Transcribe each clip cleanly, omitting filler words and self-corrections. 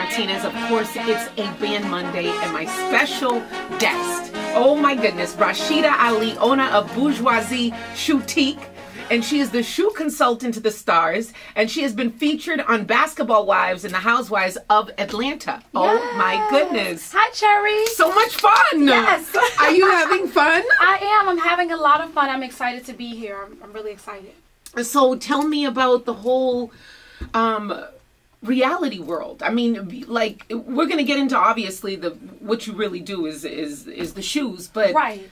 Martinez. Of course, it's a Band Monday, and my special guest, oh my goodness, Rashidah Ali, owner of Bourgeoisie Shoutique. And she is the shoe consultant to the stars, and she has been featured on Basketball Wives and the Housewives of Atlanta. Yes. Oh my goodness. Hi, Cherry. So much fun. Yes. Are you having fun? I am. I'm having a lot of fun. I'm excited to be here. I'm really excited. So tell me about the whole reality world. I mean, like, we're going to get into, obviously, what you really do is the shoes, but right.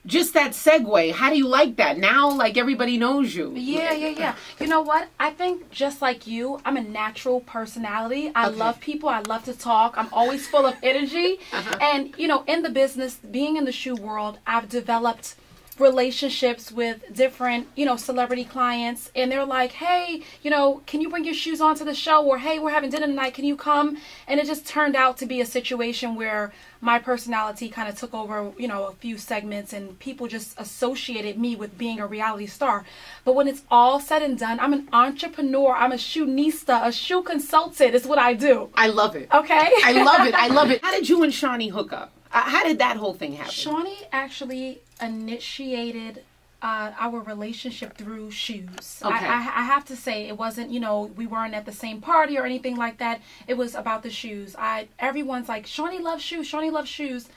Just that segue, how do you like that? Now, like, everybody knows you. Yeah. You know what? I think just like you, I'm a natural personality. I love people. I love to talk. I'm always full of energy. And, you know, in the business, being in the shoe world, I've developed relationships with different, you know, celebrity clients, and they're like, hey, you know, can you bring your shoes onto the show? Or, hey, we're having dinner tonight, can you come? And it just turned out to be a situation where my personality kind of took over, you know, a few segments, and people just associated me with being a reality star. But when it's all said and done, I'm an entrepreneur. I'm a shoenista, a shoe consultant is what I do. I love it. Okay? I love it. I love it. How did you and Shawnee hook up? How did that whole thing happen? Shawnee actually initiated our relationship through shoes. Okay. I have to say, it wasn't, you know, we weren't at the same party or anything like that. It was about the shoes. Everyone's like, Shawnee loves shoes. Shawnee loves shoes.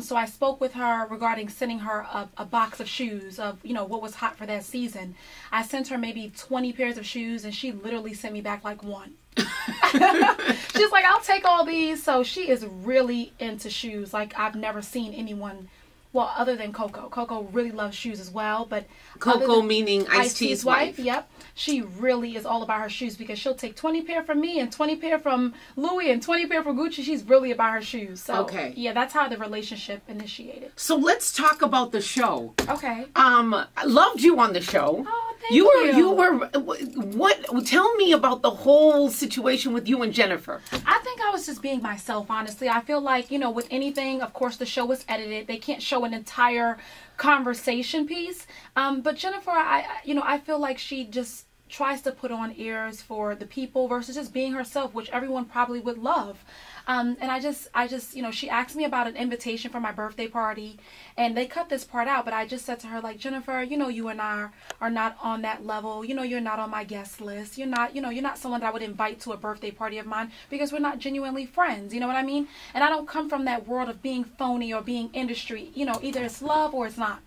So I spoke with her regarding sending her a box of shoes of, you know, what was hot for that season. I sent her maybe 20 pairs of shoes, and she literally sent me back like one. She's like, I'll take all these. So she is really into shoes. Like, I've never seen anyone, well, other than Coco. Coco really loves shoes as well, but Coco meaning Ice-T's wife. Yep. She really is all about her shoes, because she'll take 20 pair from me and 20 pair from Louis and 20 pair from Gucci. She's really about her shoes. So, yeah, that's how the relationship initiated. So let's talk about the show. Okay. I loved you on the show. Oh, thank you. You were, what, tell me about the whole situation with you and Jennifer. I think I was just being myself, honestly. I feel like, you know, with anything, of course, the show was edited. They can't show an entire conversation piece. But Jennifer, I feel like she just tries to put on airs for the people versus just being herself, which everyone probably would love. And I just, you know, she asked me about an invitation for my birthday party, and they cut this part out, but I just said to her, like, Jennifer, you know, you and I are not on that level. You know, you're not on my guest list. You're not, you know, you're not someone that I would invite to a birthday party of mine, because we're not genuinely friends. You know what I mean? And I don't come from that world of being phony or being industry. You know, either it's love or it's not.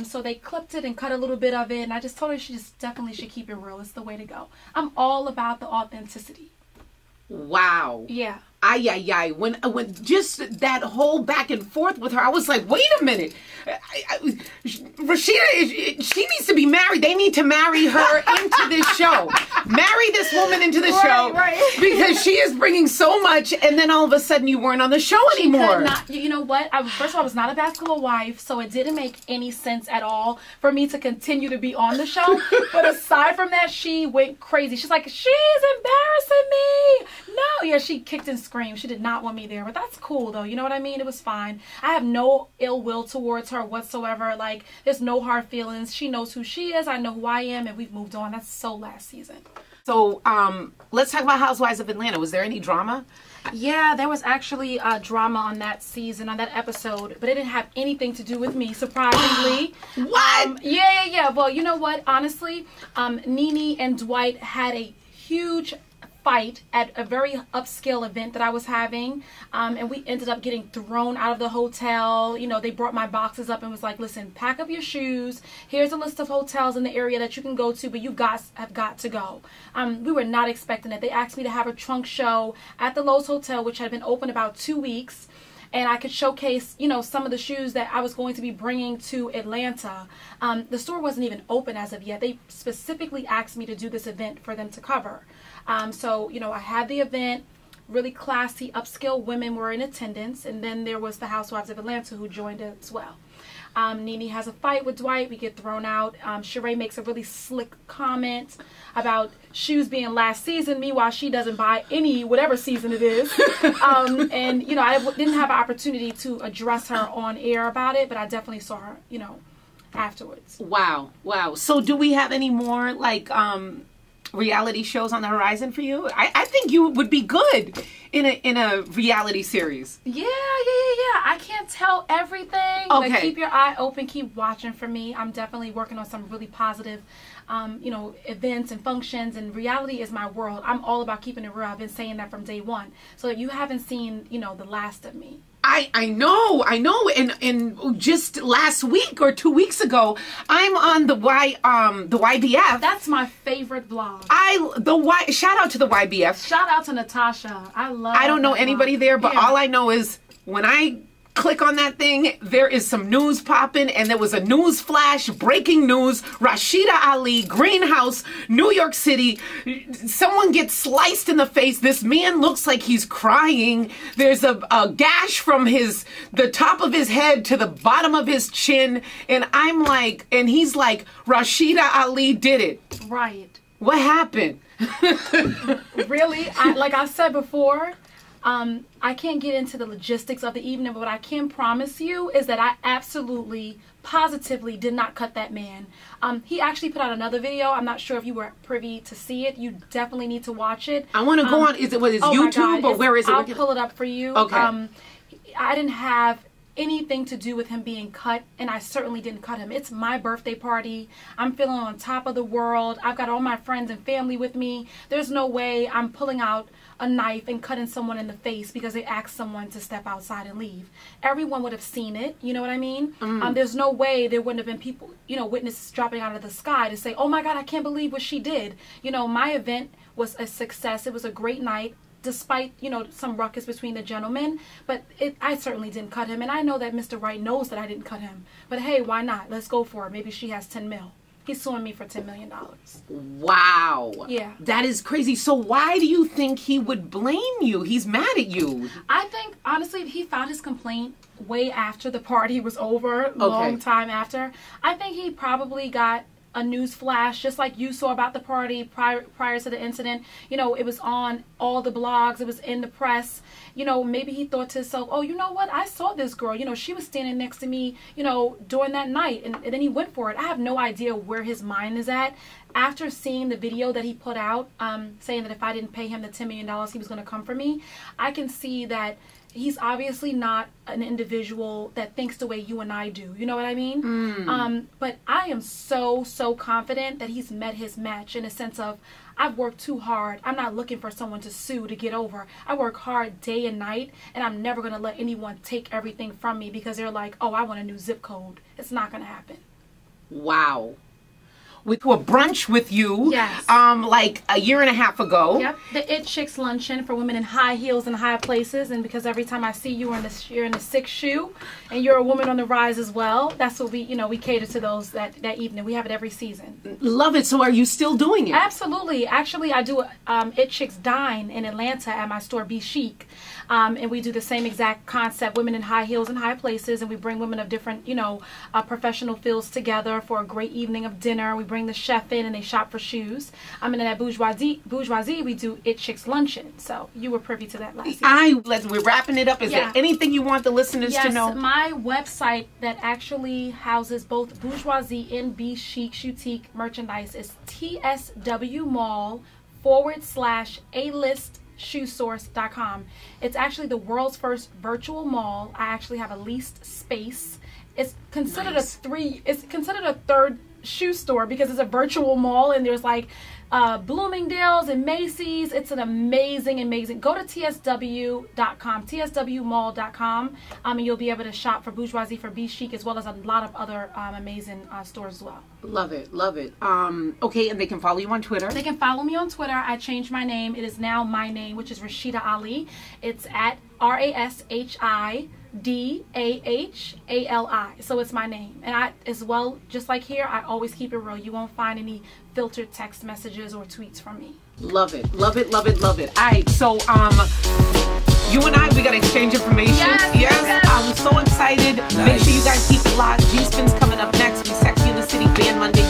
So they clipped it and cut a little bit of it, and I just told her she just definitely should keep it real. It's the way to go. I'm all about the authenticity. Wow. Yeah. When just that whole back and forth with her, I was like, wait a minute. Rashidah, she needs to be married. They need to marry her into this show. Marry this woman into the show. Right. Because she is bringing so much, and then all of a sudden you weren't on the show anymore. You know what? First of all, I was not a basketball wife, so it didn't make any sense at all for me to continue to be on the show. But aside from that, she went crazy. She's like, she's embarrassing me. No, yeah, she kicked and screamed. She did not want me there, but that's cool though. You know what I mean? It was fine. I have no ill will towards her whatsoever. Like, there's no hard feelings. She knows who she is. I know who I am, and we've moved on. That's so last season. So, let's talk about Housewives of Atlanta. Was there any drama? Yeah, there was actually drama on that season, on that episode, but it didn't have anything to do with me, surprisingly. What? Yeah. Well, you know what? Honestly, Nene and Dwight had a huge fight at a very upscale event that I was having, and we ended up getting thrown out of the hotel. You know, they brought my boxes up and was like, listen, pack up your shoes. Here's a list of hotels in the area that you can go to, but you guys have got to go. We were not expecting it. They asked me to have a trunk show at the Lowe's Hotel, which had been open about 2 weeks, and I could showcase, you know, some of the shoes that I was going to be bringing to Atlanta. The store wasn't even open as of yet. They specifically asked me to do this event for them to cover. So, you know, I had the event, really classy, upscale women were in attendance, and then there was the Housewives of Atlanta who joined as well. Nene has a fight with Dwight. We get thrown out. Sheree makes a really slick comment about shoes being last season. Meanwhile, she doesn't buy any, whatever season it is. And, you know, I didn't have an opportunity to address her on air about it, but I definitely saw her, you know, afterwards. Wow. So do we have any more, like, reality shows on the horizon for you? I think you would be good in a reality series. Yeah. I can't tell everything, Okay. but keep your eye open, keep watching for me. I'm definitely working on some really positive, events and functions, and reality is my world. I'm all about keeping it real. I've been saying that from day one. So you haven't seen, the last of me. I know, and just last week or 2 weeks ago, I'm on the YBF. That's my favorite vlog. Shout out to the YBF. Shout out to Natasha. I don't know anybody there, but all I know is when I click on that thing, there is some news popping, and there was a news flash, breaking news, Rashidah Ali, Greenhouse, New York City. Someone gets sliced in the face. This man looks like he's crying. There's a gash from the top of his head to the bottom of his chin. And I'm like, and he's like, Rashidah Ali did it. Right. What happened? Really? Like I said before, I can't get into the logistics of the evening, but what I can promise you is that I absolutely, positively did not cut that man. He actually put out another video. I'm not sure if you were privy to see it. You definitely need to watch it. I want to go on. Is it YouTube or where is it? I'll pull it up for you. Okay. I didn't have anything to do with him being cut, and I certainly didn't cut him. It's my birthday party. I'm feeling on top of the world. I've got all my friends and family with me. There's no way I'm pulling out a knife and cutting someone in the face because they asked someone to step outside and leave. Everyone would have seen it. You know what I mean? There's no way there wouldn't have been people, witnesses dropping out of the sky to say, oh my God, I can't believe what she did. My event was a success. It was a great night, despite, some ruckus between the gentlemen. But I certainly didn't cut him. And I know that Mr. Wright knows that I didn't cut him. But hey, why not? Let's go for it. Maybe she has 10 mil. He's suing me for $10 million. Wow. Yeah. That is crazy. So why do you think he would blame you? He's mad at you. I think, honestly, he filed his complaint way after the party was over, long time after. I think he probably got a news flash, just like you saw about the party prior to the incident. It was on all the blogs. It was in the press. Maybe he thought to himself, oh, you know what? I saw this girl. She was standing next to me, during that night. And then he went for it. I have no idea where his mind is at. After seeing the video that he put out, saying that if I didn't pay him the $10 million, he was going to come for me, I can see that he's obviously not an individual that thinks the way you and I do. You know what I mean? But I am so confident that he's met his match, in a sense of, I've worked too hard. I'm not looking for someone to sue to get over. I work hard day and night, and I'm never going to let anyone take everything from me because they're like, oh, I want a new zip code. It's not going to happen. Wow. Went to a brunch with you, yes, like a year and a half ago. Yep, the It Chicks luncheon for women in high heels and high places. And because every time I see you, you're in the sixth shoe, and you're a woman on the rise as well. That's what we cater to those that evening. We have it every season. Love it. So are you still doing it? Absolutely. Actually, I do It Chicks Dine in Atlanta at my store Be Chic. And we do the same exact concept, women in high heels and high places, and we bring women of different, professional fields together for a great evening of dinner. We bring the chef in and they shop for shoes. And then at Bourgeoisie, we do It Chicks Luncheon. So you were privy to that last year. We're wrapping it up. Is there anything you want the listeners to know? Yes, my website that actually houses both Bourgeoisie and Be Chic Choutique merchandise is tswmall/A-list-shoesource.com. It's actually the world's first virtual mall. I actually have a leased space. It's considered it's considered a third shoe store because it's a virtual mall, and there's like Bloomingdale's and Macy's. It's an amazing go to tsw.com, tswmall.com, and you'll be able to shop for Bourgeoisie, for Be Chic, as well as a lot of other amazing stores as well. Love it. Okay, and they can follow you on Twitter. They can follow me on Twitter. I changed my name. It is now my name, which is Rashidah Ali. It's at RASHIDAHALI. So it's my name. And I, as well, just like here, I always keep it real. You won't find any filtered text messages or tweets from me. Love it. All right, so you and I, we gotta exchange information. Yes. I'm so excited. Nice. Make sure you guys keep it locked. G-Spin's coming up next. We Sexy in the City Band Monday